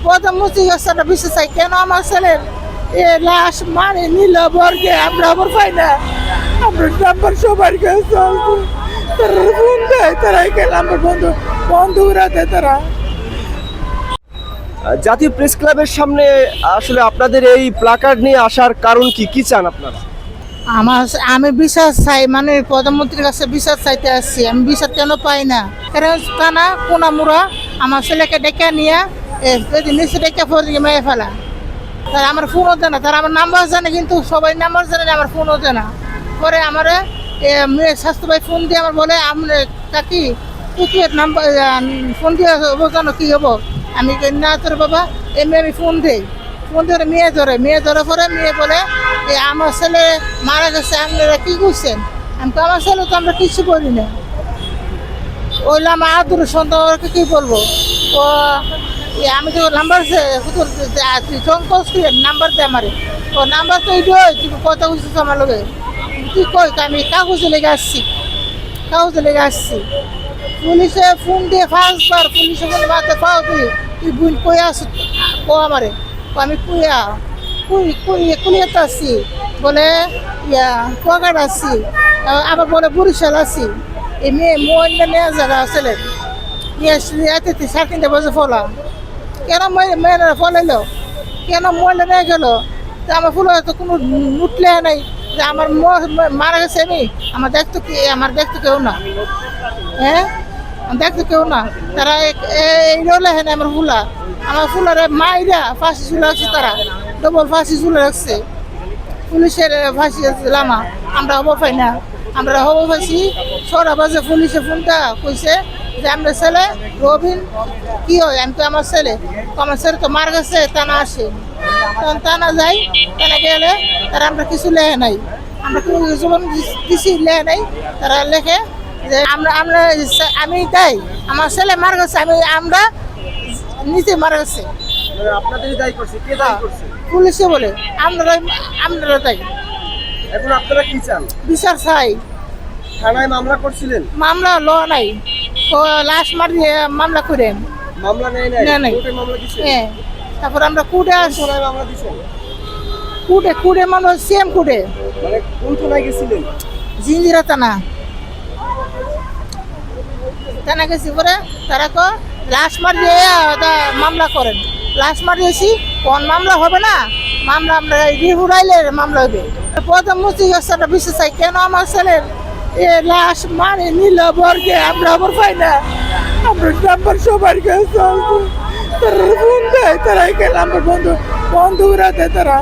প্রধানমন্ত্রী কাছে একটা বিশ্বাস চাই, কেন আমার ছেলের লাশ মানে নিল বর্গে আমরা আবার পাই না। আমরা নাম্বার সবার কাছে তারা ফোন দেয়, তারাই গেল আমার বন্ধুরা দেয় তারা। জাতীয় প্রেস ক্লাবের সামনে আসলে আপনাদের এই প্লাকার্ড নিয়ে আসার কারণ কি, কি চান আপনারা? আমি বিচার চাই, মানে প্রধানমন্ত্রীর কাছে বিচার চাইতে আসছি। আমি বিচার কেন পাই না? কারণ কানা কোনামুরা আমার ছেলেকে ডেকে নিয়ে নিচে ডেকে ফোনে মেয়ে ফেলা। তারা আমার ফোনও দেয় না, তারা আমার নাম্বার জানে, কিন্তু সবাই নাম্বার জানে না, আমার ফোনও দেয় না। পরে আমার মেয়ে স্বাস্থ্য ভাই ফোন দিয়ে আমার বলে, আপনি কাকি পুতুয়ের নাম্বার ফোন দিয়ে জানো কী হবো? আমি না তোর বাবা এমনি আমি ফোন দিই, ফোন ধরে মেয়ে ধরে পরে মেয়ে বলে আমার ছেলে মারা গেছে, আপনারা কী করছেন? আমি তো আমার ছেলে তো আমরা কিছু করি না। ওইলে আমার আদুর সন্তানকে কী বলবো? ও আমি তো নাম্বার সংকোচ নাম্বার দেয় আমারে, ও নাম্বার তো এইটাই তুমি কথা বুঝতেছো আমার লোকে কী কই? আমি কাগজে লেগে আসছি, পুলিশে ফোন দিয়ে 5 বার পুলিশে ফোন মারতে পাও তুই বোন কই আসো কো আমারে, আমি কুলিয়াতে আসছি, বলে কুয়াকাটা আসছি, আবার বলে বরিশাল আসছি। এই মেয়ে মোবাইলটা নেওয়া জায়গা আসলে নিয়ে রাতে 3:30 বাজে ফলা। কেন মেয়েরা ফলাইলো? কেন মোবাইলটা নিয়ে গেল? তা আমার ফুল তো কোনো উঠলে নাই যে আমার মারা গেছে। আমার দেখতো কেউ না, হ্যাঁ দেখতো কেউ না। তারা এই রোলে হ্যাঁ আমার ফুলারে মাইরা ফাঁসি ঝুলে রাখছে, তারা ডবল ফাঁসি ঝুলে রাখছে। পুলিশের ফাঁসি লামা আমরা হবো পাই না, আমরা হবো পাইছি 6টা বাজে। পুলিশে ফোনটা কইছে যে আমরা ছেলে রবিন কি হয়? আমি তো আমার ছেলে তো মার গেছে, টানা আসে, তখন টানা যাই, টানা গেলে তারা আমরা কিছু লেখে নাই, আমরা জীবন কিছু লেখে নাই। তারা লেখে যে আমি তাই আমার ছেলে মার গেছে, আমরা নিচে মারা গেছে। আপনাদেরই দায়ী করছে, কে দায়ী করছে? পুলিশে বলে আমরা তাই। এখন আপনারা কি চান? বিচার চাই। থানায় মামলা করছিলেন? মামলা ল নাই, তো লাশ মারিয়ে মামলা করেন, মামলা নেই কোর্টে মামলা দিছেন? হ্যাঁ, তারপর আমরা কুড়ে আসি, থানায় মামলা দিছেন? কুড়ে মামলা সেম কুড়ে। মানে কোন থানায় গেছিলেন? জিঞ্জিরা টানা গেছি। পরে তারা তো লাশ মারিয়ে মামলা করেন, লাশ মারিয়েছি কোন মামলা হবে না, মামলা আমরা রিহুরাইলে মামলা হবে। প্রধানমন্ত্রী কাছে একটা বিশ্বাস চাই, কেন আমার ছেলের লাশ মানে নিল বর্গে আমরা আবার পাই না। আমরা নাম্বার সবার কাছে তারা ফোন দেয়, তারাই গেল আমার বন্ধুরা দেয় তারা।